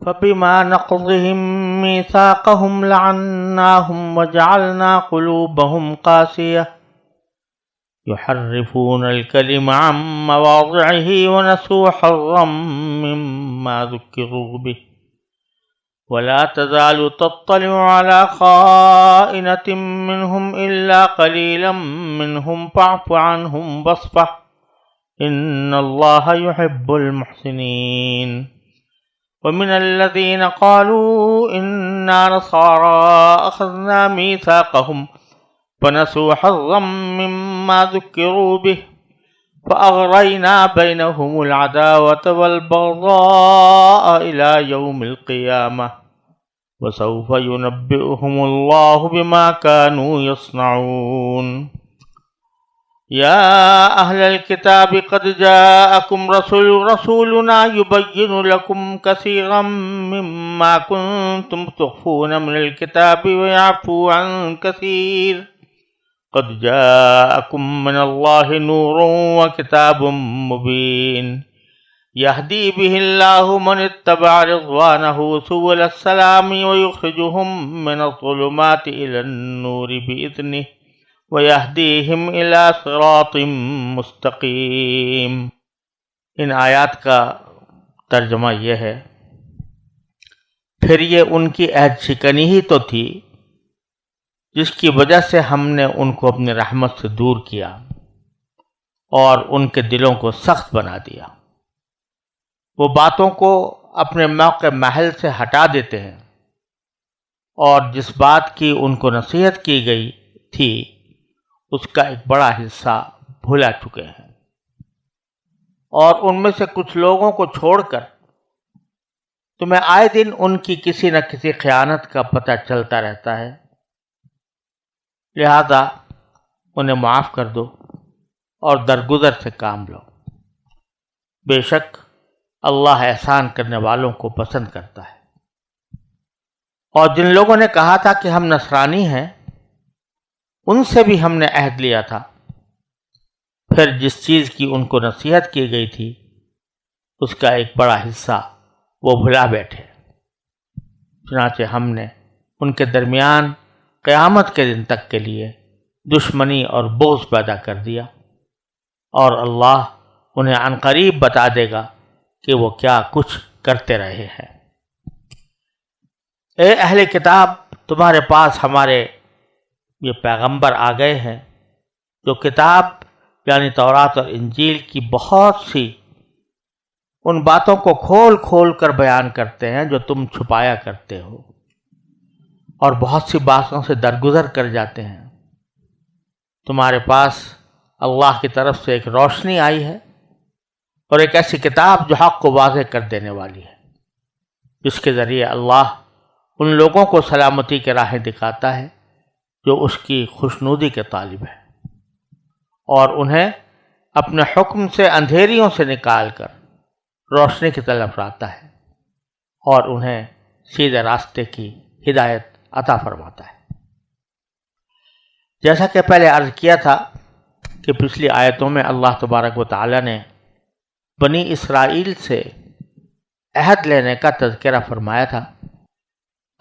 فبما نقضهم ميثاقهم لعناهم وجعلنا قلوبهم قاسية يحرفون الكلم عن مواضعه ونسوا حظا مما ذكروا به ولا تزال تطلع على خائنة منهم إلا قليلا منهم فاعف عنهم واصفح إن الله يحب المحسنين ومن الذين قالوا إنا نصارى أخذنا ميثاقهم فنسوا حظا مما ذكروا به فأغرينا بينهم العداوة والبغضاء إلى يوم القيامة وسوف ينبئهم الله بما كانوا يصنعون يا أهل الكتاب قد جاءكم رسولنا يبين لكم كثيرا مما كنتم تخفون من الكتاب ويعفو عن كثير قد جاءكم من الله نور وكتاب مبين يهدي به الله من اتبع رضوانه سبل السلام ويخرجهم من الظلمات إلى النور بإذنه وَيَهْدِيهِمْ إِلَى صِرَاطٍ مُسْتَقِيمٍ۔ ان آیات کا ترجمہ یہ ہے، پھر یہ ان کی عہد شکنی ہی تو تھی جس کی وجہ سے ہم نے ان کو اپنی رحمت سے دور کیا اور ان کے دلوں کو سخت بنا دیا۔ وہ باتوں کو اپنے موقع محل سے ہٹا دیتے ہیں اور جس بات کی ان کو نصیحت کی گئی تھی اس کا ایک بڑا حصہ بھلا چکے ہیں، اور ان میں سے کچھ لوگوں کو چھوڑ کر تمہیں آئے دن ان کی کسی نہ کسی خیانت کا پتہ چلتا رہتا ہے، لہذا انہیں معاف کر دو اور درگزر سے کام لو۔ بے شک اللہ احسان کرنے والوں کو پسند کرتا ہے۔ اور جن لوگوں نے کہا تھا کہ ہم نصرانی ہیں، ان سے بھی ہم نے عہد لیا تھا، پھر جس چیز کی ان کو نصیحت کی گئی تھی اس کا ایک بڑا حصہ وہ بھلا بیٹھے، چنانچہ ہم نے ان کے درمیان قیامت کے دن تک کے لیے دشمنی اور بغض پیدا کر دیا، اور اللہ انہیں عنقریب بتا دے گا کہ وہ کیا کچھ کرتے رہے ہیں۔ اے اہل کتاب، تمہارے پاس ہمارے یہ پیغمبر آ گئے ہیں جو کتاب یعنی تورات اور انجیل کی بہت سی ان باتوں کو کھول کھول کر بیان کرتے ہیں جو تم چھپایا کرتے ہو، اور بہت سی باتوں سے درگزر کر جاتے ہیں۔ تمہارے پاس اللہ کی طرف سے ایک روشنی آئی ہے اور ایک ایسی کتاب جو حق کو واضح کر دینے والی ہے، جس کے ذریعے اللہ ان لوگوں کو سلامتی کے راہیں دکھاتا ہے جو اس کی خوشنودی کے طالب ہے، اور انہیں اپنے حکم سے اندھیریوں سے نکال کر روشنی کی طرف لاتا ہے، اور انہیں سیدھے راستے کی ہدایت عطا فرماتا ہے۔ جیسا کہ پہلے عرض کیا تھا کہ پچھلی آیتوں میں اللہ تبارک و تعالی نے بنی اسرائیل سے عہد لینے کا تذکرہ فرمایا تھا۔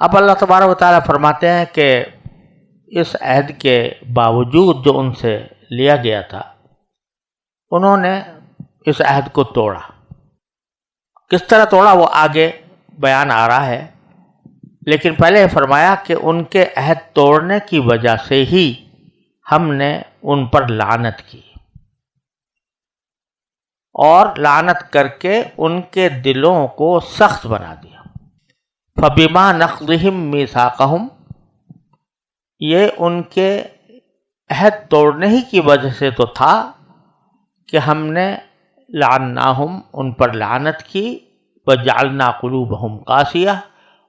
اب اللہ تبارک و تعالی فرماتے ہیں کہ اس عہد کے باوجود جو ان سے لیا گیا تھا، انہوں نے اس عہد کو توڑا۔ کس طرح توڑا وہ آگے بیان آ رہا ہے، لیکن پہلے فرمایا کہ ان کے عہد توڑنے کی وجہ سے ہی ہم نے ان پر لعنت کی، اور لعنت کر کے ان کے دلوں کو سخت بنا دیا۔ فَبِمَا نَقْضِهِمْ مِيثَاقَهُمْ، یہ ان کے عہد توڑنے ہی کی وجہ سے تو تھا کہ ہم نے لعناہم، ان پر لعنت کی، وجعلنا قلوبہم قاسیہ،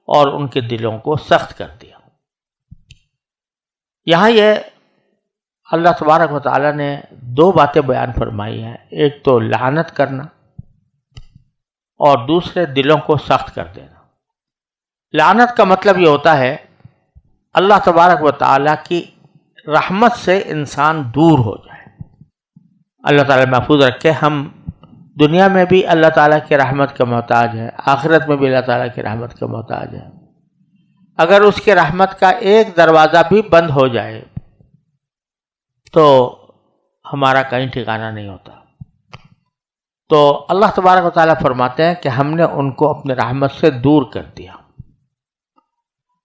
اور ان کے دلوں کو سخت کر دیا۔ یہاں یہ اللہ تبارک و تعالیٰ نے دو باتیں بیان فرمائی ہیں، ایک تو لعنت کرنا اور دوسرے دلوں کو سخت کر دینا۔ لعنت کا مطلب یہ ہوتا ہے اللہ تبارک و تعالیٰ کی رحمت سے انسان دور ہو جائے۔ اللہ تعالیٰ محفوظ رکھے، ہم دنیا میں بھی اللہ تعالیٰ کی رحمت کا محتاج ہے، آخرت میں بھی اللہ تعالیٰ کی رحمت کا محتاج ہے۔ اگر اس کی رحمت کا ایک دروازہ بھی بند ہو جائے تو ہمارا کہیں ٹھکانہ نہیں ہوتا۔ تو اللہ تبارک و تعالیٰ فرماتے ہیں کہ ہم نے ان کو اپنے رحمت سے دور کر دیا۔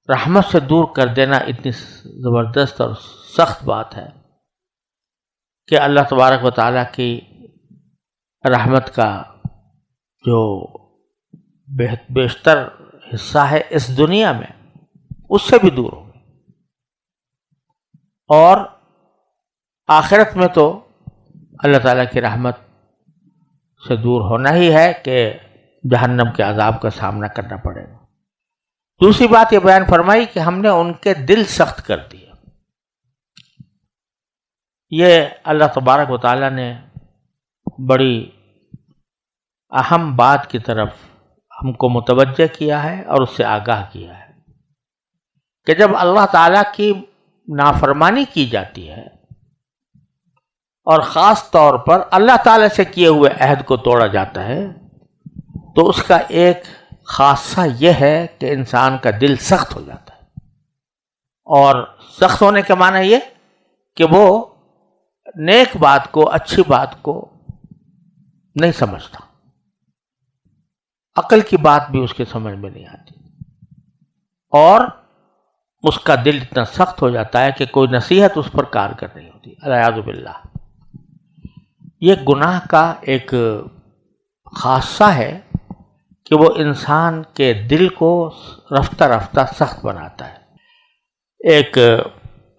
رحمت سے دور کر دینا اتنی زبردست اور سخت بات ہے کہ اللہ تبارک و تعالیٰ کی رحمت کا جو بیشتر حصہ ہے اس دنیا میں، اس سے بھی دور ہو گئے، اور آخرت میں تو اللہ تعالیٰ کی رحمت سے دور ہونا ہی ہے کہ جہنم کے عذاب کا سامنا کرنا پڑے گا۔ دوسری بات یہ بیان فرمائی کہ ہم نے ان کے دل سخت کر دیے۔ یہ اللہ تبارک و تعالیٰ نے بڑی اہم بات کی طرف ہم کو متوجہ کیا ہے اور اس سے آگاہ کیا ہے کہ جب اللہ تعالیٰ کی نافرمانی کی جاتی ہے اور خاص طور پر اللہ تعالیٰ سے کیے ہوئے عہد کو توڑا جاتا ہے تو اس کا ایک خاصہ یہ ہے کہ انسان کا دل سخت ہو جاتا ہے، اور سخت ہونے کے معنی یہ کہ وہ نیک بات کو، اچھی بات کو نہیں سمجھتا، عقل کی بات بھی اس کے سمجھ میں نہیں آتی، اور اس کا دل اتنا سخت ہو جاتا ہے کہ کوئی نصیحت اس پر کار کر رہی ہوتی، العیاذ باللہ۔ یہ گناہ کا ایک خاصہ ہے کہ وہ انسان کے دل کو رفتہ رفتہ سخت بناتا ہے۔ ایک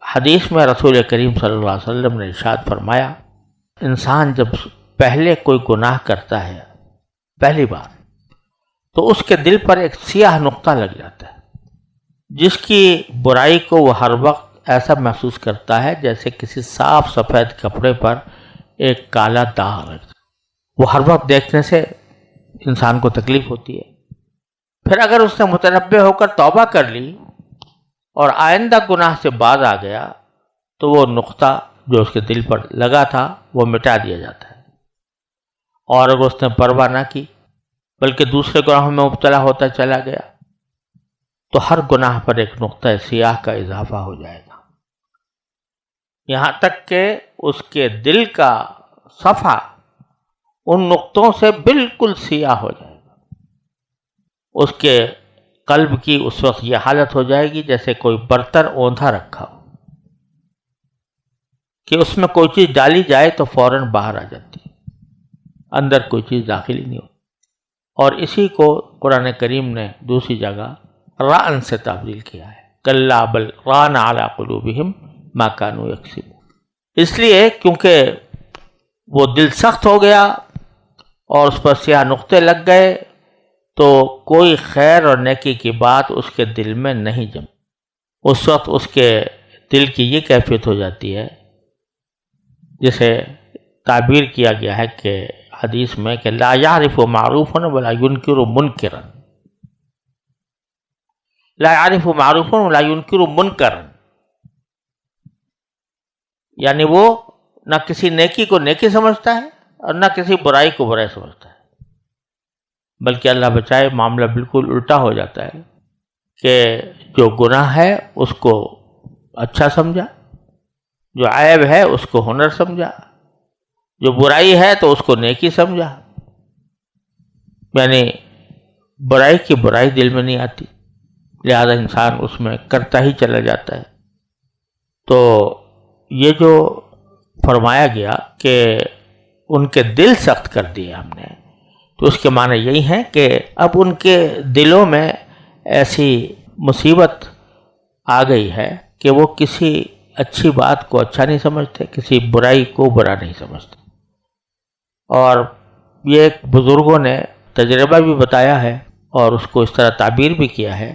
حدیث میں رسول کریم صلی اللہ علیہ وسلم نے ارشاد فرمایا، انسان جب پہلے کوئی گناہ کرتا ہے پہلی بار تو اس کے دل پر ایک سیاہ نقطہ لگ جاتا ہے، جس کی برائی کو وہ ہر وقت ایسا محسوس کرتا ہے جیسے کسی صاف سفید کپڑے پر ایک کالا داغ ہے۔ وہ ہر وقت دیکھنے سے انسان کو تکلیف ہوتی ہے۔ پھر اگر اس نے متنبہ ہو کر توبہ کر لی اور آئندہ گناہ سے باز آ گیا تو وہ نقطہ جو اس کے دل پر لگا تھا وہ مٹا دیا جاتا ہے، اور اگر اس نے پرواہ نہ کی بلکہ دوسرے گناہوں میں مبتلا ہوتا چلا گیا تو ہر گناہ پر ایک نقطہ سیاہ کا اضافہ ہو جائے گا، یہاں تک کہ اس کے دل کا صفحہ ان نقطوں سے بالکل سیاہ ہو جائے گا۔ اس کے قلب کی اس وقت یہ حالت ہو جائے گی جیسے کوئی برتن اوندھا رکھا ہو کہ اس میں کوئی چیز ڈالی جائے تو فوراً باہر آ جاتی ہے، اندر کوئی چیز داخل ہی نہیں ہوتی۔ اور اسی کو قرآن کریم نے دوسری جگہ ران سے تعبیر کیا ہے، کلا بل ران علی قلوبہم ما کانوا یکسبون، اس لیے کیونکہ وہ دل سخت ہو گیا اور اس پر سیاہ نقطے لگ گئے تو کوئی خیر اور نیکی کی بات اس کے دل میں نہیں جم۔ اس وقت اس کے دل کی یہ کیفیت ہو جاتی ہے جسے تعبیر کیا گیا ہے کہ حدیث میں کہ لا یعرف معروفا ولا ینکر منکرا، لا یعرف معروفا ولا ینکر منکرا، یعنی وہ نہ کسی نیکی کو نیکی سمجھتا ہے اور نہ کسی برائی کو برائی سمجھتا ہے، بلکہ اللہ بچائے معاملہ بالکل الٹا ہو جاتا ہے کہ جو گناہ ہے اس کو اچھا سمجھا، جو عیب ہے اس کو ہنر سمجھا، جو برائی ہے تو اس کو نیکی سمجھا، یعنی برائی کی برائی دل میں نہیں آتی، لہذا انسان اس میں کرتا ہی چلا جاتا ہے۔ تو یہ جو فرمایا گیا کہ ان کے دل سخت کر دیے ہم نے، تو اس کے معنی یہی ہے کہ اب ان کے دلوں میں ایسی مصیبت آ گئی ہے کہ وہ کسی اچھی بات کو اچھا نہیں سمجھتے، کسی برائی کو برا نہیں سمجھتے۔ اور یہ بزرگوں نے تجربہ بھی بتایا ہے اور اس کو اس طرح تعبیر بھی کیا ہے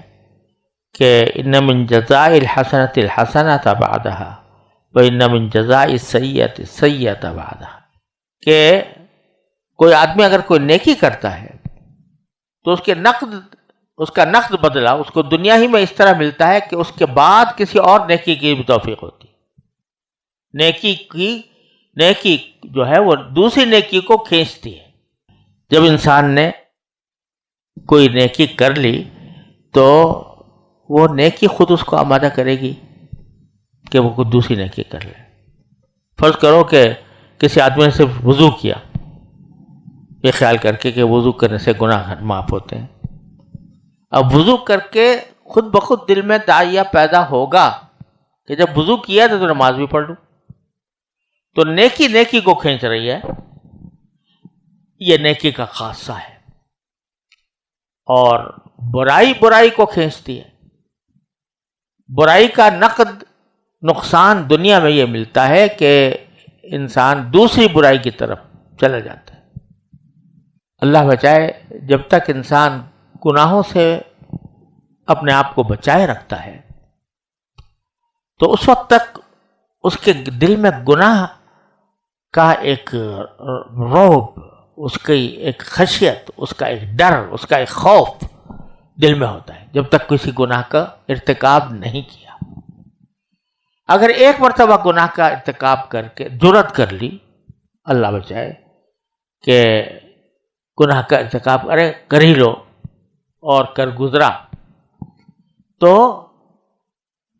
کہ ان من جزاء الحسنۃ الحسنۃ بعدها وان من جزاء السیئۃ السیئۃ بعدها، کہ کوئی آدمی اگر کوئی نیکی کرتا ہے تو اس کا نقد بدلہ اس کو دنیا ہی میں اس طرح ملتا ہے کہ اس کے بعد کسی اور نیکی کی بھی توفیق ہوتی ہے۔ نیکی جو ہے وہ دوسری نیکی کو کھینچتی ہے، جب انسان نے کوئی نیکی کر لی تو وہ نیکی خود اس کو آمادہ کرے گی کہ وہ کوئی دوسری نیکی کر لے. فرض کرو کہ کسی آدمی نے صرف وضو کیا، یہ خیال کر کے کہ وضو کرنے سے گناہ معاف ہوتے ہیں. اب وضو کر کے خود بخود دل میں داعیہ پیدا ہوگا کہ جب وضو کیا تو نماز بھی پڑھ لوں. تو نیکی نیکی کو کھینچ رہی ہے، یہ نیکی کا خاصہ ہے. اور برائی برائی کو کھینچتی ہے. برائی کا نقصان دنیا میں یہ ملتا ہے کہ انسان دوسری برائی کی طرف چلا جاتا ہے. اللہ بچائے، جب تک انسان گناہوں سے اپنے آپ کو بچائے رکھتا ہے تو اس وقت تک اس کے دل میں گناہ کا ایک رعب، اس کی ایک خشیت، اس کا ایک ڈر، اس کا ایک خوف دل میں ہوتا ہے جب تک کسی گناہ کا ارتکاب نہیں کیا. اگر ایک مرتبہ گناہ کا ارتکاب کر کے جرأت کر لی، اللہ بچائے، کہ گناہ کا ارتکاب کر ہی لو اور کر گزرا، تو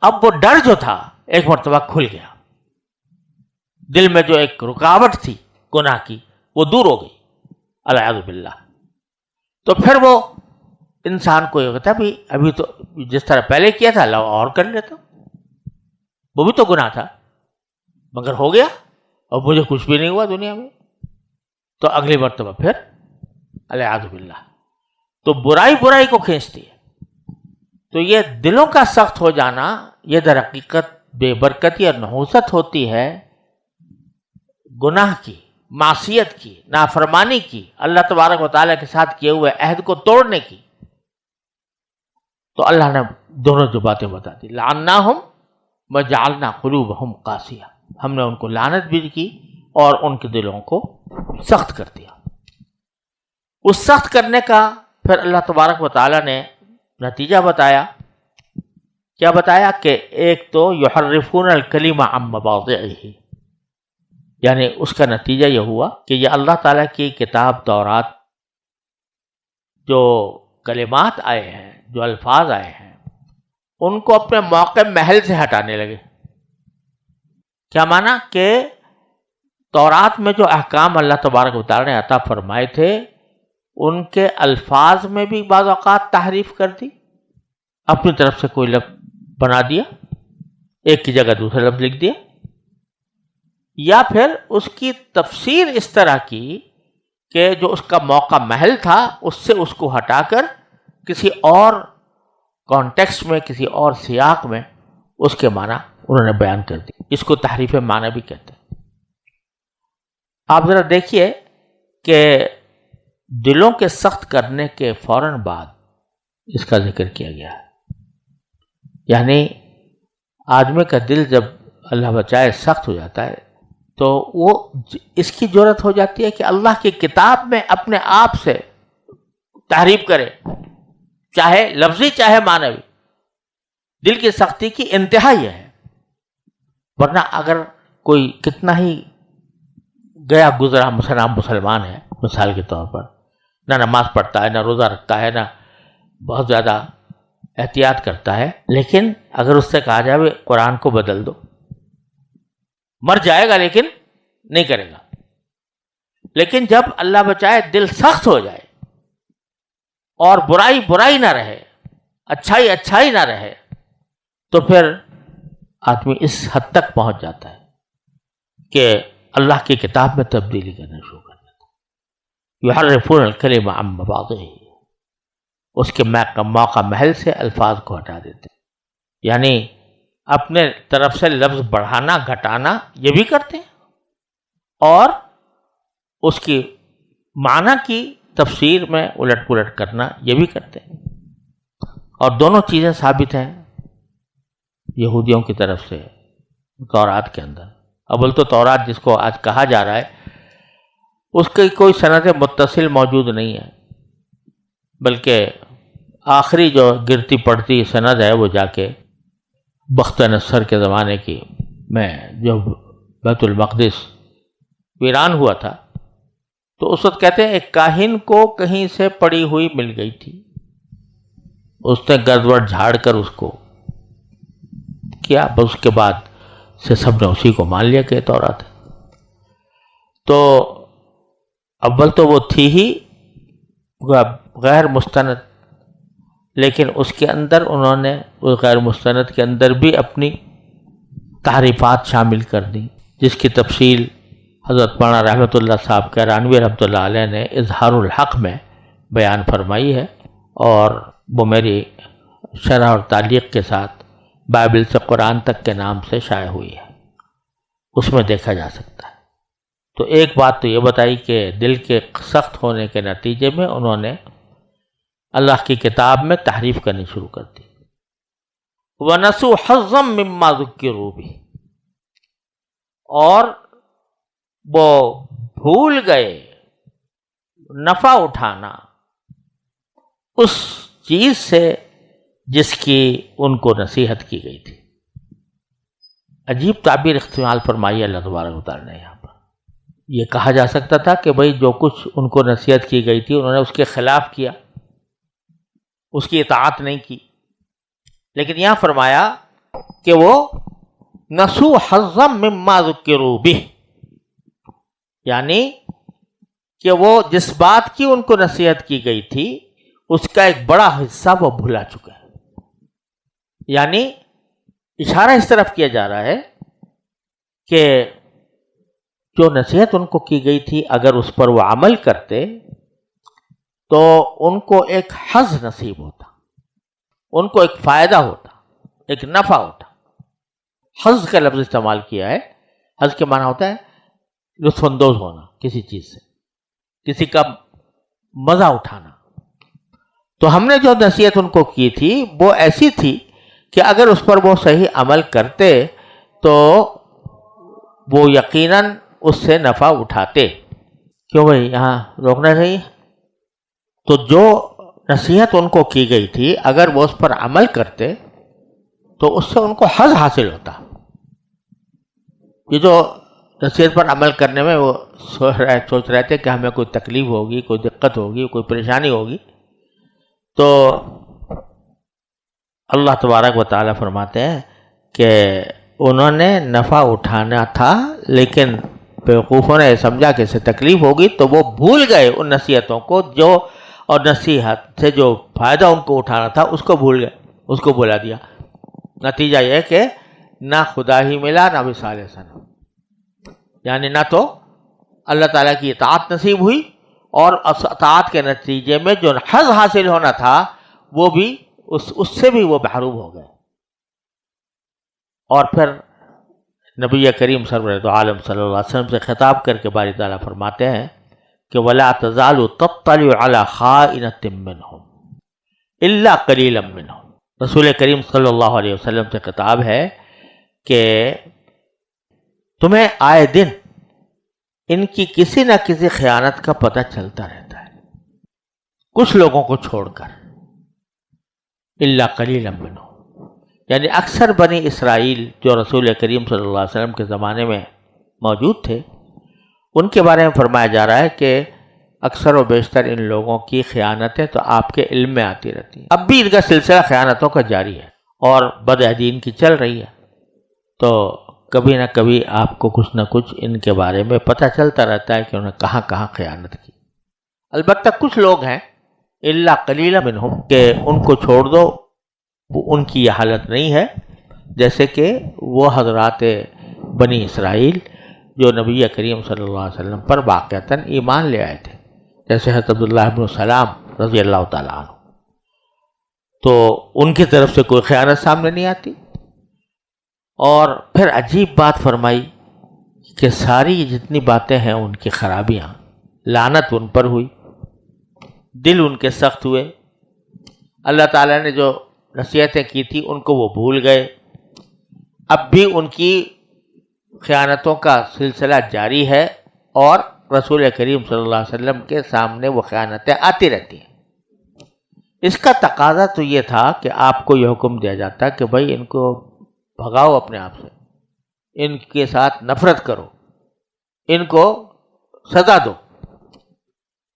اب وہ ڈر جو تھا ایک مرتبہ کھل گیا. دل میں جو ایک رکاوٹ تھی گناہ کی وہ دور ہو گئی، الیاذ باللہ. تو پھر وہ انسان کو یہ کہتا بھی ابھی تو جس طرح پہلے کیا تھا اللہ اور کر لیتا، وہ بھی تو گناہ تھا مگر ہو گیا اور مجھے کچھ بھی نہیں ہوا دنیا میں. تو اگلی مرتبہ پھر الیاذ باللہ. تو برائی برائی کو کھینچتی ہے. تو یہ دلوں کا سخت ہو جانا یہ در حقیقت بے برکتی اور نحوست ہوتی ہے گناہ کی، معصیت کی، نافرمانی کی، اللہ تبارک و تعالیٰ کے ساتھ کیے ہوئے عہد کو توڑنے کی. تو اللہ نے دونوں جو باتیں بتا دی، لعناہم وجعلنا قلوبہم قاسیہ، ہم نے ان کو لعنت بھی کی اور ان کے دلوں کو سخت کر دیا. اس سخت کرنے کا پھر اللہ تبارک و تعالیٰ نے نتیجہ بتایا. کیا بتایا؟ کہ ایک تو یحرفون الکلم عن مواضعہ، یعنی اس کا نتیجہ یہ ہوا کہ یہ اللہ تعالیٰ کی کتاب تورات جو کلمات آئے ہیں، جو الفاظ آئے ہیں، ان کو اپنے موقع محل سے ہٹانے لگے. کیا معنی؟ کہ تورات میں جو احکام اللہ تبارک و تعالیٰ نے عطا فرمائے تھے ان کے الفاظ میں بھی بعض اوقات تحریف کر دی، اپنی طرف سے کوئی لفظ بنا دیا، ایک کی جگہ دوسرا لفظ لکھ دیا، یا پھر اس کی تفسیر اس طرح کی کہ جو اس کا موقع محل تھا اس سے اس کو ہٹا کر کسی اور کانٹیکسٹ میں، کسی اور سیاق میں اس کے معنی انہوں نے بیان کر دی. اس کو تحریف معنی بھی کہتے ہیں. آپ ذرا دیکھیے کہ دلوں کے سخت کرنے کے فوراً بعد اس کا ذکر کیا گیا ہے. یعنی آدمی کا دل جب اللہ بچائے سخت ہو جاتا ہے تو وہ اس کی جرأت ہو جاتی ہے کہ اللہ کی کتاب میں اپنے آپ سے تحریف کرے، چاہے لفظی چاہے معنوی. دل کی سختی کی انتہا یہ ہے. ورنہ اگر کوئی کتنا ہی گیا گزرا مسلمان ہے، مثال کے طور پر نہ نماز پڑھتا ہے، نہ روزہ رکھتا ہے، نہ بہت زیادہ احتیاط کرتا ہے، لیکن اگر اس سے کہا جائے قرآن کو بدل دو، مر جائے گا لیکن نہیں کرے گا. لیکن جب اللہ بچائے دل سخت ہو جائے اور برائی برائی نہ رہے، اچھائی اچھائی نہ رہے، تو پھر آدمی اس حد تک پہنچ جاتا ہے کہ اللہ کی کتاب میں تبدیلی کرنا شروع کر دیتا ہے. یحرفون الکلم عن مواضعہ، اس کے موقع محل سے الفاظ کو ہٹا دیتے ہیں. یعنی اپنے طرف سے لفظ بڑھانا گھٹانا یہ بھی کرتے ہیں، اور اس کی معنی کی تفسیر میں الٹ پلٹ کرنا یہ بھی کرتے ہیں. اور دونوں چیزیں ثابت ہیں یہودیوں کی طرف سے تورات کے اندر. اول تو تورات جس کو آج کہا جا رہا ہے اس کی کوئی سند متصل موجود نہیں ہے، بلکہ آخری جو گرتی پڑتی سند ہے وہ جا کے بخت نصر کے زمانے کی میں جو بیت المقدس ویران ہوا تھا تو اس وقت کہتے ہیں ایک کاہن کو کہیں سے پڑی ہوئی مل گئی تھی، اس نے گردوڑ جھاڑ کر اس کو کیا، بس اس کے بعد سے سب نے اسی کو مان لیا کہ تورات ہے۔ تو اول تو وہ تھی ہی غیر مستند، لیکن اس کے اندر انہوں نے اس غیر مستند کے اندر بھی اپنی تعریفات شامل کر دی، جس کی تفصیل حضرت مولانا رحمۃ اللہ صاحب کیرانوی رحمۃ اللہ علیہ نے اظہار الحق میں بیان فرمائی ہے، اور وہ میری شرح اور تعلیق کے ساتھ بائبل سے قرآن تک کے نام سے شائع ہوئی ہے، اس میں دیکھا جا سکتا ہے۔ تو ایک بات تو یہ بتائی کہ دل کے سخت ہونے کے نتیجے میں انہوں نے اللہ کی کتاب میں تحریف کرنی شروع کر دی۔ وَنَسُوا حَظًّا مِّمَّا ذُكِّرُوا بِهِ، اور وہ بھول گئے نفع اٹھانا اس چیز سے جس کی ان کو نصیحت کی گئی تھی۔ عجیب تعبیر استعمال فرمائی اللہ تبارک و تعالیٰ نے یہاں پر۔ یہ کہا جا سکتا تھا کہ بھئی جو کچھ ان کو نصیحت کی گئی تھی انہوں نے اس کے خلاف کیا، اس کی اطاعت نہیں کی، لیکن یہاں فرمایا کہ وہ نسوا حظا مما ذکروا بہ، یعنی کہ وہ جس بات کی ان کو نصیحت کی گئی تھی اس کا ایک بڑا حصہ وہ بھلا چکے ہیں۔ یعنی اشارہ اس طرف کیا جا رہا ہے کہ جو نصیحت ان کو کی گئی تھی اگر اس پر وہ عمل کرتے تو ان کو ایک حظ نصیب ہوتا، ان کو ایک فائدہ ہوتا، ایک نفع ہوتا۔ حظ کا لفظ استعمال کیا ہے، حظ کے معنی ہوتا ہے لطف اندوز ہونا کسی چیز سے، کسی کا مزہ اٹھانا۔ تو ہم نے جو نصیحت ان کو کی تھی وہ ایسی تھی کہ اگر اس پر وہ صحیح عمل کرتے تو وہ یقیناً اس سے نفع اٹھاتے۔ کیوں بھائی یہاں روکنا چاہیے؟ تو جو نصیحت ان کو کی گئی تھی اگر وہ اس پر عمل کرتے تو اس سے ان کو حظ حاصل ہوتا۔ یہ جو نصیحت پر عمل کرنے میں وہ سوچ رہے تھے کہ ہمیں کوئی تکلیف ہوگی، کوئی دقت ہوگی، کوئی پریشانی ہوگی، تو اللہ تبارک و تعالیٰ فرماتے ہیں کہ انہوں نے نفع اٹھانا تھا لیکن بیوقوفوں نے سمجھا کہ اسے تکلیف ہوگی تو وہ بھول گئے ان نصیحتوں کو، جو اور نصیحت سے جو فائدہ ان کو اٹھانا تھا اس کو بھول گئے، اس کو بھلا دیا۔ نتیجہ یہ کہ نہ خدا ہی ملا نہ بھی صالح سنم، یعنی نہ تو اللہ تعالیٰ کی اطاعت نصیب ہوئی اور اطاعت کے نتیجے میں جو حظ حاصل ہونا تھا وہ بھی اس سے بھی وہ محروم ہو گئے۔ اور پھر نبی کریم سرورت عالم صلی اللہ علیہ وسلم سے خطاب کر کے باری تعالیٰ فرماتے ہیں کہ وَلَا تَزَالُ تَطَّلِعُ عَلَى خَائِنَةٍ مِّنْهُمْ إِلَّا قَلِيلًا مِّنْهُمْ۔ رسول کریم صلی اللہ علیہ وسلم سے خطاب ہے کہ تمہیں آئے دن ان کی کسی نہ کسی خیانت کا پتہ چلتا رہتا ہے، کچھ لوگوں کو چھوڑ کر، الا قلیلا منہم، یعنی اکثر بنی اسرائیل جو رسول کریم صلی اللہ علیہ وسلم کے زمانے میں موجود تھے ان کے بارے میں فرمایا جا رہا ہے کہ اکثر و بیشتر ان لوگوں کی خیانتیں تو آپ کے علم میں آتی رہتی ہیں، اب بھی ان کا سلسلہ خیانتوں کا جاری ہے اور بدعہدی ان کی چل رہی ہے، تو کبھی نہ کبھی آپ کو کچھ نہ کچھ ان کے بارے میں پتہ چلتا رہتا ہے کہ انہوں نے کہاں کہاں خیانت کی۔ البتہ کچھ لوگ ہیں الا قلیلا منہم کہ ان کو چھوڑ دو، ان کی یہ حالت نہیں ہے جیسے کہ وہ حضرات بنی اسرائیل جو نبی کریم صلی اللہ علیہ وسلم پر واقعتاً ایمان لے آئے تھے، جیسے حضرت عبداللہ بن سلام رضی اللہ تعالیٰ عنہ، تو ان کی طرف سے کوئی خیانت سامنے نہیں آتی۔ اور پھر عجیب بات فرمائی کہ ساری جتنی باتیں ہیں ان کی خرابیاں، لعنت ان پر ہوئی، دل ان کے سخت ہوئے، اللہ تعالیٰ نے جو نصیحتیں کی تھی ان کو وہ بھول گئے، اب بھی ان کی خیانتوں کا سلسلہ جاری ہے اور رسول کریم صلی اللہ علیہ وسلم کے سامنے وہ خیانتیں آتی رہتی ہیں۔ اس کا تقاضا تو یہ تھا کہ آپ کو یہ حکم دیا جاتا کہ بھائی ان کو بھگاؤ اپنے آپ سے، ان کے ساتھ نفرت کرو، ان کو سزا دو،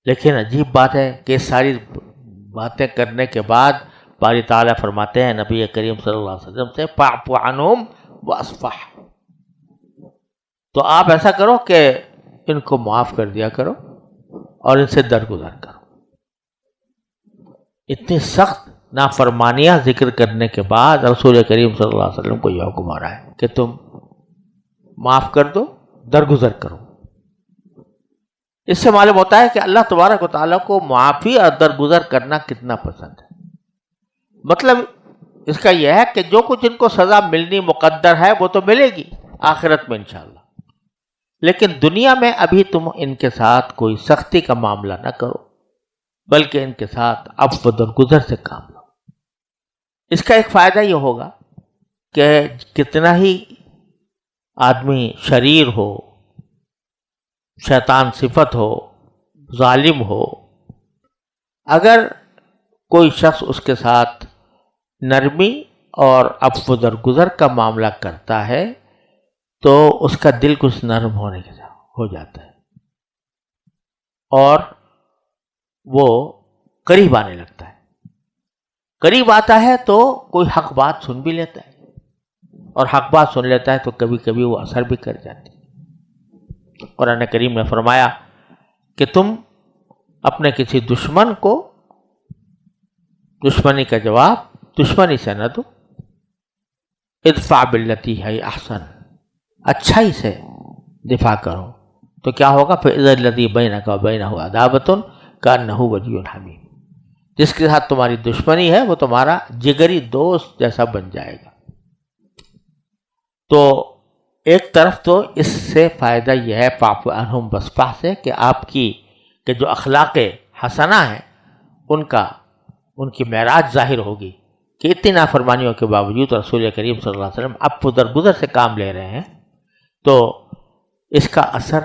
لیکن عجیب بات ہے کہ ساری باتیں کرنے کے بعد باری تعالیٰ فرماتے ہیں نبی کریم صلی اللہ علیہ وسلم سے فاعف عنہم واصفح، تو آپ ایسا کرو کہ ان کو معاف کر دیا کرو اور ان سے درگزر کرو۔ اتنی سخت نافرمانیاں ذکر کرنے کے بعد رسول کریم صلی اللہ علیہ وسلم کو یہ حکم آ رہا ہے کہ تم معاف کر دو، درگزر کرو۔ اس سے معلوم ہوتا ہے کہ اللہ تبارک و تعالیٰ کو معافی اور درگزر کرنا کتنا پسند ہے۔ مطلب اس کا یہ ہے کہ جو کچھ ان کو سزا ملنی مقدر ہے وہ تو ملے گی آخرت میں انشاءاللہ، لیکن دنیا میں ابھی تم ان کے ساتھ کوئی سختی کا معاملہ نہ کرو، بلکہ ان کے ساتھ عفو و درگزر سے کام لو۔ اس کا ایک فائدہ یہ ہوگا کہ کتنا ہی آدمی شریر ہو، شیطان صفت ہو، ظالم ہو، اگر کوئی شخص اس کے ساتھ نرمی اور عفو و درگزر کا معاملہ کرتا ہے تو اس کا دل کچھ نرم ہونے کے ہو جاتا ہے اور وہ قریب آنے لگتا ہے۔ قریب آتا ہے تو کوئی حق بات سن بھی لیتا ہے، اور حق بات سن لیتا ہے تو کبھی کبھی وہ اثر بھی کر جاتی ہے۔ قرآن کریم نے فرمایا کہ تم اپنے کسی دشمن کو دشمنی کا جواب دشمنی سے نہ دو، ادفع بالتی ہے احسن، اچھائی سے دفاع کرو، تو کیا ہوگا؟ فإذا الذی بینک وبینہ عداوۃ کأنہ ولی حمیم، جس کے ساتھ تمہاری دشمنی ہے وہ تمہارا جگری دوست جیسا بن جائے گا۔ تو ایک طرف تو اس سے فائدہ یہ ہے فاعف عنہم واصفح سے کہ آپ کی کہ جو اخلاق حسنہ ہیں ان کی معراج ظاہر ہوگی کہ اتنی نافرمانیوں کے باوجود رسول کریم صلی اللہ علیہ وسلم عفو درگزر سے کام لے رہے ہیں، تو اس کا اثر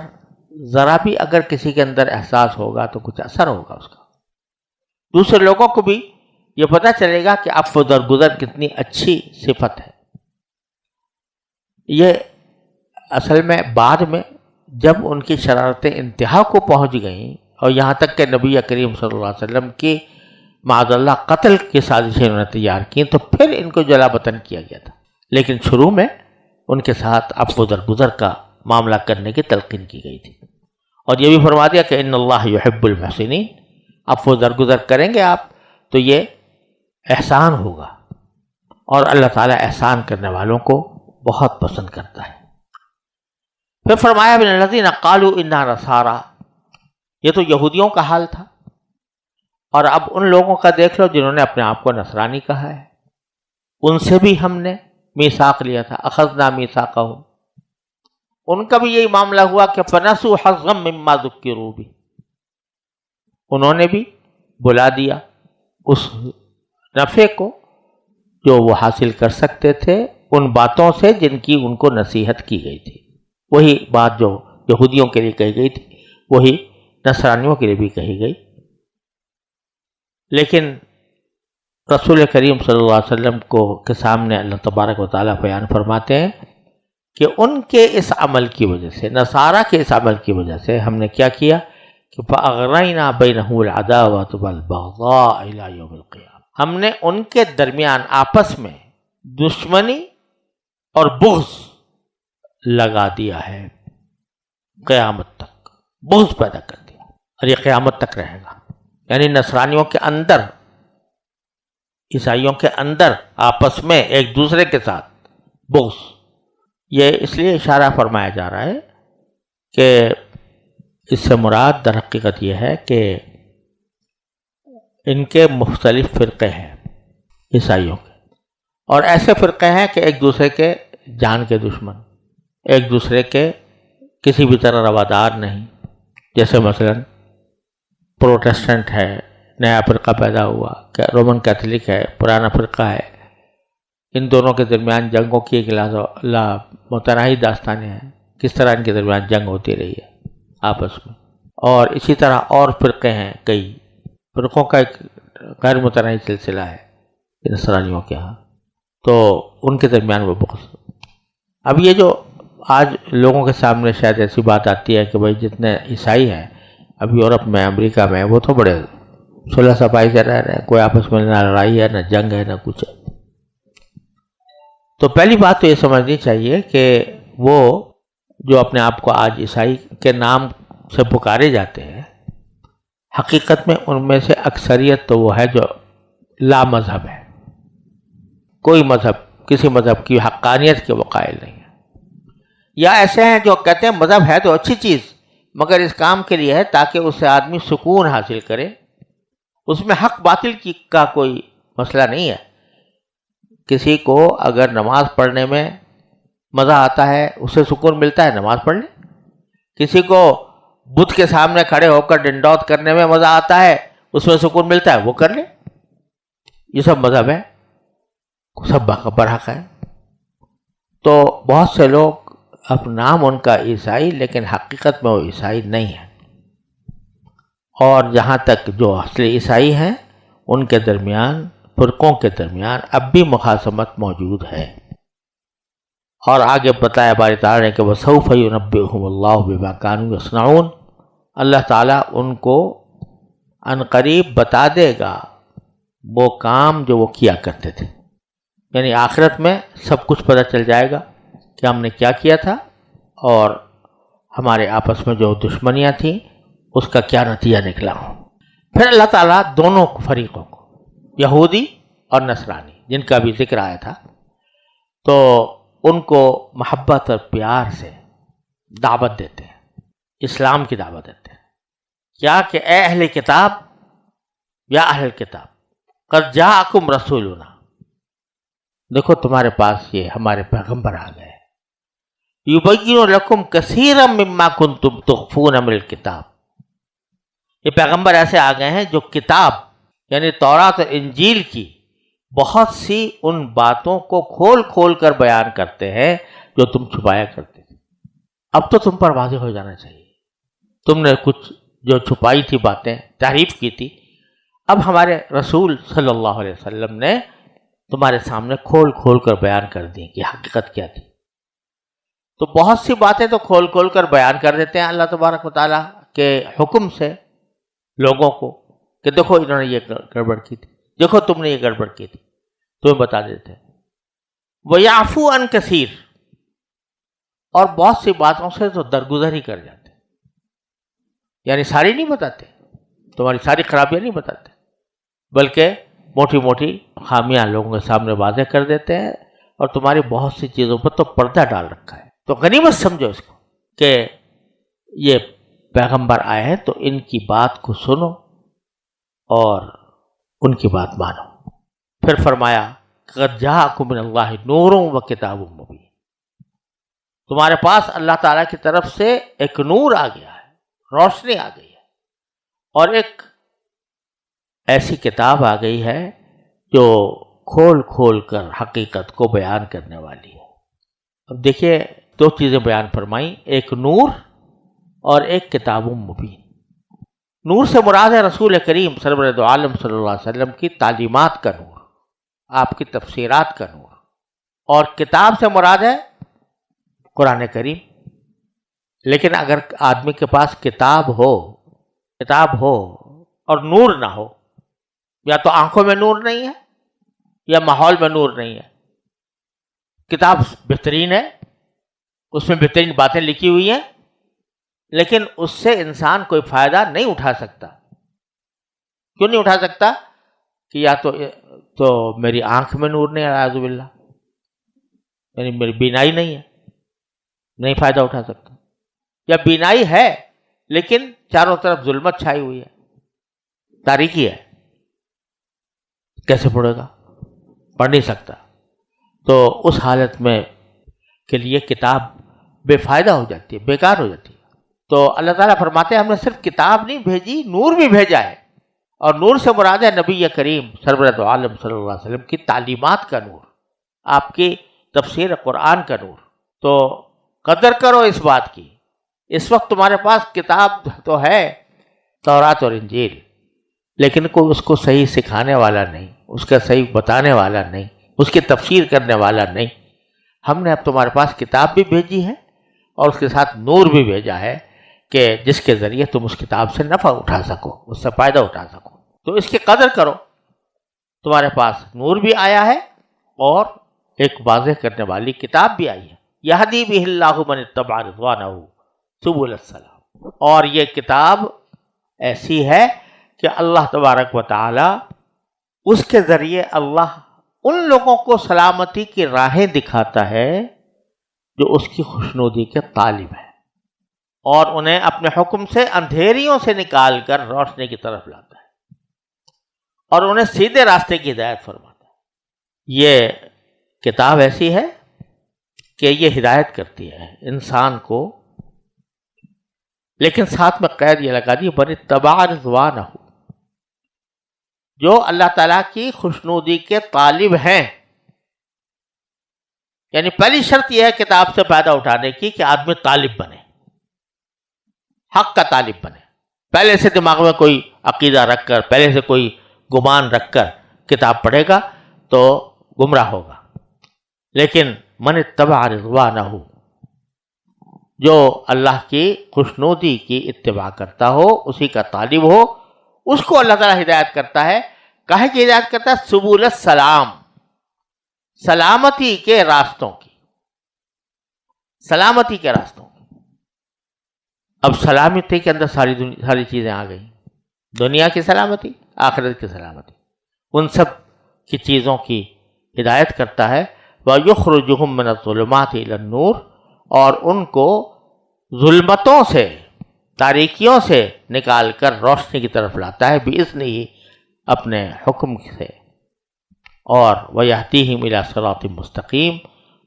ذرا بھی اگر کسی کے اندر احساس ہوگا تو کچھ اثر ہوگا اس کا، دوسرے لوگوں کو بھی یہ پتہ چلے گا کہ عفو درگزر کتنی اچھی صفت ہے۔ یہ اصل میں بعد میں جب ان کی شرارتیں انتہا کو پہنچ گئیں اور یہاں تک کہ نبی کریم صلی اللہ علیہ وسلم کی معاذ اللہ قتل کی سازشیں انہوں نے تیار کی تو پھر ان کو جلا وطن کیا گیا تھا، لیکن شروع میں ان کے ساتھ عفو درگزر کا معاملہ کرنے کی تلقین کی گئی تھی، اور یہ بھی فرما دیا کہ ان اللہ یحب المحسنین، عفو درگزر کریں گے آپ تو یہ احسان ہوگا، اور اللہ تعالیٰ احسان کرنے والوں کو بہت پسند کرتا ہے۔ پھر فرمایا من الذین قالوا انا نصارى، یہ تو یہودیوں کا حال تھا، اور اب ان لوگوں کا دیکھ لو جنہوں نے اپنے آپ کو نصرانی کہا ہے، ان سے بھی ہم نے میثاق لیا تھا، اخذنا میثاقهم، ان کا بھی یہی معاملہ ہوا کہ فنسوا حظا مما ذکروا به، انہوں نے بھی بلا دیا اس نفع کو جو وہ حاصل کر سکتے تھے ان باتوں سے جن کی ان کو نصیحت کی گئی تھی۔ وہی بات جو یہودیوں کے لیے کہی گئی تھی وہی نصرانیوں کے لیے بھی کہی گئی، لیکن رسول کریم صلی اللہ علیہ وسلم کے سامنے اللہ تبارک و تعالیٰ بیان فرماتے ہیں کہ ان کے اس عمل کی وجہ سے، نصارہ کے اس عمل کی وجہ سے ہم نے کیا کیا کہ فَأَغْرَيْنَا بَيْنَهُمُ الْعَدَاوَةَ وَالْبَغْضَاءَ إِلَى يَوْمِ الْقِيَامَةِ، ہم نے ان کے درمیان آپس میں دشمنی اور بغض لگا دیا ہے، قیامت تک بغض پیدا کر دیا، اور یہ قیامت تک رہے گا۔ یعنی نصرانیوں کے اندر، عیسائیوں کے اندر آپس میں ایک دوسرے کے ساتھ بغض، یہ اس لیے اشارہ فرمایا جا رہا ہے کہ اس سے مراد در حقیقت یہ ہے کہ ان کے مختلف فرقے ہیں عیسائیوں کے، اور ایسے فرقے ہیں کہ ایک دوسرے کے جان کے دشمن، ایک دوسرے کے کسی بھی طرح روادار نہیں، جیسے مثلا پروٹسٹنٹ ہے، نیا فرقہ پیدا ہوا، رومن کیتھولک ہے، پرانا فرقہ ہے، ان دونوں کے درمیان جنگوں کی ایک متناہی داستانیں ہیں، کس طرح ان کے درمیان جنگ ہوتی رہی ہے آپس میں، اور اسی طرح اور فرقے ہیں، کئی فرقوں کا ایک غیر متناہی سلسلہ ہے نصرانیوں کے ہاں، تو ان کے درمیان وہ بغض۔ اب یہ جو آج لوگوں کے سامنے شاید ایسی بات آتی ہے کہ بھائی جتنے عیسائی ہیں اب یورپ میں، امریکہ میں وہ تو بڑے صلح صفائی سے رہ رہے ہیں، کوئی آپس میں نہ لڑائی ہے، نہ جنگ ہے، نہ کچھ ہے۔ تو پہلی بات تو یہ سمجھنی چاہیے کہ وہ جو اپنے آپ کو آج عیسائی کے نام سے پکارے جاتے ہیں، حقیقت میں ان میں سے اکثریت تو وہ ہے جو لا مذہب ہے، کوئی مذہب، کسی مذہب کی حقانیت کے وہ قائل نہیں ہے، یا ایسے ہیں جو کہتے ہیں مذہب ہے تو اچھی چیز مگر اس کام کے لیے ہے تاکہ اس سے آدمی سکون حاصل کرے، اس میں حق باطل کا کوئی مسئلہ نہیں ہے۔ کسی کو اگر نماز پڑھنے میں مزہ آتا ہے، اسے سکون ملتا ہے، نماز پڑھ لے۔ کسی کو بت کے سامنے کھڑے ہو کر ڈنڈوت کرنے میں مزہ آتا ہے، اس میں سکون ملتا ہے، وہ کر لے۔ یہ سب مذہب ہے، سب برحق ہے۔ تو بہت سے لوگ اب نام ان کا عیسائی، لیکن حقیقت میں وہ عیسائی نہیں ہے، اور جہاں تک جو اصلی عیسائی ہیں ان کے درمیان، فرقوں کے درمیان اب بھی مخاصمت موجود ہے۔ اور آگے بتایا باری تعالیٰ نے کہ وَسَوْفَ يُنَبِّئُهُمُ اللَّهُ بِمَا كَانُوا يَصْنَعُونَ، اللہ تعالیٰ ان کو عنقریب بتا دے گا وہ کام جو وہ کیا کرتے تھے، یعنی آخرت میں سب کچھ پتہ چل جائے گا کہ ہم نے کیا کیا تھا، اور ہمارے آپس میں جو دشمنیاں تھیں اس کا کیا نتیجہ نکلا ہو۔ پھر اللہ تعالیٰ دونوں فریقوں کو، یہودی اور نصرانی جن کا بھی ذکر آیا تھا، تو ان کو محبت اور پیار سے دعوت دیتے ہیں، اسلام کی دعوت دیتے ہیں، کیا کہ اے اہل کتاب، یا اہل کتاب قد جاءکم رسولنا، دیکھو تمہارے پاس یہ ہمارے پیغمبر آ گئے، یبین لکم کثیرا مما کنتم تخفون من الکتاب، یہ پیغمبر ایسے آ گئے ہیں جو کتاب یعنی تورات اور انجیل کی بہت سی ان باتوں کو کھول کھول کر بیان کرتے ہیں جو تم چھپایا کرتے تھے۔ اب تو تم پر واضح ہو جانا چاہیے، تم نے کچھ جو چھپائی تھی باتیں، تعریف کی تھی، اب ہمارے رسول صلی اللہ علیہ وسلم نے تمہارے سامنے کھول کھول کر بیان کر دی کہ حقیقت کیا تھی۔ تو بہت سی باتیں تو کھول کھول کر بیان کر دیتے ہیں اللہ تبارک و تعالیٰ کے حکم سے لوگوں کو کہ دیکھو انہوں نے یہ گڑبڑ کی تھی، دیکھو تم نے یہ گڑبڑ کی تھی، تمہیں بتا دیتے ہیں۔ وَيَعْفُو عَنْ كَثِيرٍ، اور بہت سی باتوں سے تو درگزر ہی کر جاتے ہیں، یعنی ساری نہیں بتاتے، تمہاری ساری خرابیاں نہیں بتاتے، بلکہ موٹی موٹی خامیاں لوگوں کے سامنے واضح کر دیتے ہیں، اور تمہاری بہت سی چیزوں پر تو پردہ ڈال رکھا ہے۔ تو غنیمت سمجھو اس کو کہ یہ پیغمبر آئے ہیں تو ان کی بات کو سنو اور ان کی بات مانو۔ پھر فرمایا قد جاءکم من اللہ نور و کتاب مبین، تمہارے پاس اللہ تعالیٰ کی طرف سے ایک نور آ گیا ہے، روشنی آ گئی ہے، اور ایک ایسی کتاب آ گئی ہے جو کھول کھول کر حقیقت کو بیان کرنے والی ہے۔ اب دیکھیے دو چیزیں بیان فرمائیں، ایک نور اور ایک کتاب مبین۔ نور سے مراد ہے رسول کریم سرورد عالم صلی اللہ علیہ وسلم کی تعلیمات کا نور، آپ کی تفسیرات کا نور، اور کتاب سے مراد ہے قرآن کریم۔ لیکن اگر آدمی کے پاس کتاب ہو اور نور نہ ہو، یا تو آنکھوں میں نور نہیں ہے یا ماحول میں نور نہیں ہے۔ کتاب بہترین ہے، اس میں بہترین باتیں لکھی ہوئی ہیں، لیکن اس سے انسان کوئی فائدہ نہیں اٹھا سکتا۔ کیوں نہیں اٹھا سکتا؟ کہ یا تو میری آنکھ میں نور نہیں ہے، اعوذ باللہ، یعنی میری بینائی نہیں ہے، نہیں فائدہ اٹھا سکتا، یا بینائی ہے لیکن چاروں طرف ظلمت چھائی ہوئی ہے، تاریکی ہے، کیسے پڑھے گا؟ پڑھ نہیں سکتا۔ تو اس حالت میں کے لیے کتاب بے فائدہ ہو جاتی ہے، بیکار ہو جاتی ہے۔ تو اللہ تعالیٰ فرماتے ہیں ہم نے صرف کتاب نہیں بھیجی، نور بھی بھیجا ہے، اور نور سے مراد ہے نبی کریم سرورد عالم صلی اللہ علیہ وسلم کی تعلیمات کا نور، آپ کی تفسیر قرآن کا نور۔ تو قدر کرو اس بات کی، اس وقت تمہارے پاس کتاب تو ہے تورات اور انجیل، لیکن کوئی اس کو صحیح سکھانے والا نہیں، اس کا صحیح بتانے والا نہیں، اس کی تفسیر کرنے والا نہیں۔ ہم نے اب تمہارے پاس کتاب بھی بھیجی ہے اور اس کے ساتھ نور بھی بھیجا ہے کہ جس کے ذریعے تم اس کتاب سے نفع اٹھا سکو، اس سے فائدہ اٹھا سکو، تو اس کی قدر کرو۔ تمہارے پاس نور بھی آیا ہے اور ایک واضح کرنے والی کتاب بھی آئی ہے، یہدی بہ اللہ من اتبع رضوانہ سبل السلام، اور یہ کتاب ایسی ہے کہ اللہ تبارک و تعالی اس کے ذریعے اللہ ان لوگوں کو سلامتی کی راہیں دکھاتا ہے جو اس کی خوشنودی کے طالب ہیں، اور انہیں اپنے حکم سے اندھیریوں سے نکال کر روشنی کی طرف لاتا ہے، اور انہیں سیدھے راستے کی ہدایت فرماتا ہے۔ یہ کتاب ایسی ہے کہ یہ ہدایت کرتی ہے انسان کو، لیکن ساتھ میں قید یہ لگا دی من اتبع رضوانہ، جو اللہ تعالیٰ کی خوشنودی کے طالب ہیں۔ یعنی پہلی شرط یہ ہے کتاب سے فائدہ اٹھانے کی کہ آدمی طالب بنے، حق کا طالب بنے، پہلے سے دماغ میں کوئی عقیدہ رکھ کر، پہلے سے کوئی گمان رکھ کر کتاب پڑھے گا تو گمراہ ہوگا۔ لیکن من اتبع رضوانہ، جو اللہ کی خوشنودی کی اتباع کرتا ہو، اسی کا طالب ہو، اس کو اللہ تعالیٰ ہدایت کرتا ہے۔ کاہے کی ہدایت کرتا ہے؟ سبل السلام، سلامتی کے راستوں کی، سلامتی کے راستوں کی۔ اب سلامتی کے اندر ساری چیزیں آ گئیں، دنیا کی سلامتی، آخرت کی سلامتی، ان سب کی چیزوں کی ہدایت کرتا ہے۔ وَيُخْرِجُهُم مِّنَ الظُّلُمَاتِ إِلَى النُّورِ، اور ان کو ظلمتوں سے، تاریکیوں سے نکال کر روشنی کی طرف لاتا ہے، بِإِذْنِهِ، اپنے حکم سے، اور وَيَهْدِيهِمْ إِلَى صِرَاطٍ مستقیم،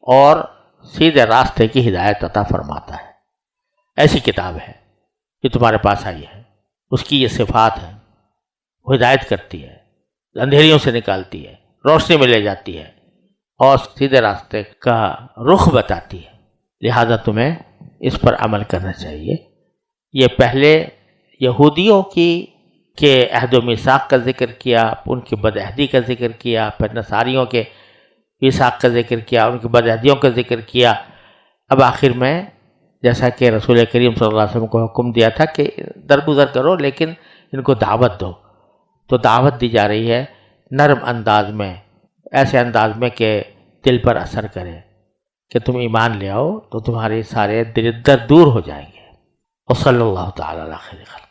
اور سیدھے راستے کی ہدایت عطا فرماتا ہے۔ ایسی کتاب ہے جو تمہارے پاس آئی ہے، اس کی یہ صفات ہیں، وہ ہدایت کرتی ہے، اندھیریوں سے نکالتی ہے، روشنی میں لے جاتی ہے، اور سیدھے راستے کا رخ بتاتی ہے۔ لہذا تمہیں اس پر عمل کرنا چاہیے۔ یہ پہلے یہودیوں کی کے عہد و میثاق کا ذکر کیا، ان کی بدعہدی کا ذکر کیا، پھر نصاریوں کے میثاق کا ذکر کیا، ان کی بدعہدیوں کا ذکر کیا۔ اب آخر میں جیسا کہ رسول کریم صلی اللہ علیہ وسلم کو حکم دیا تھا کہ درگزر کرو لیکن ان کو دعوت دو، تو دعوت دی جا رہی ہے نرم انداز میں، ایسے انداز میں کہ دل پر اثر کرے کہ تم ایمان لے آؤ تو تمہارے سارے دل درد دور ہو جائیں گے۔ وصلی اللہ تعالی علی خیر خلق۔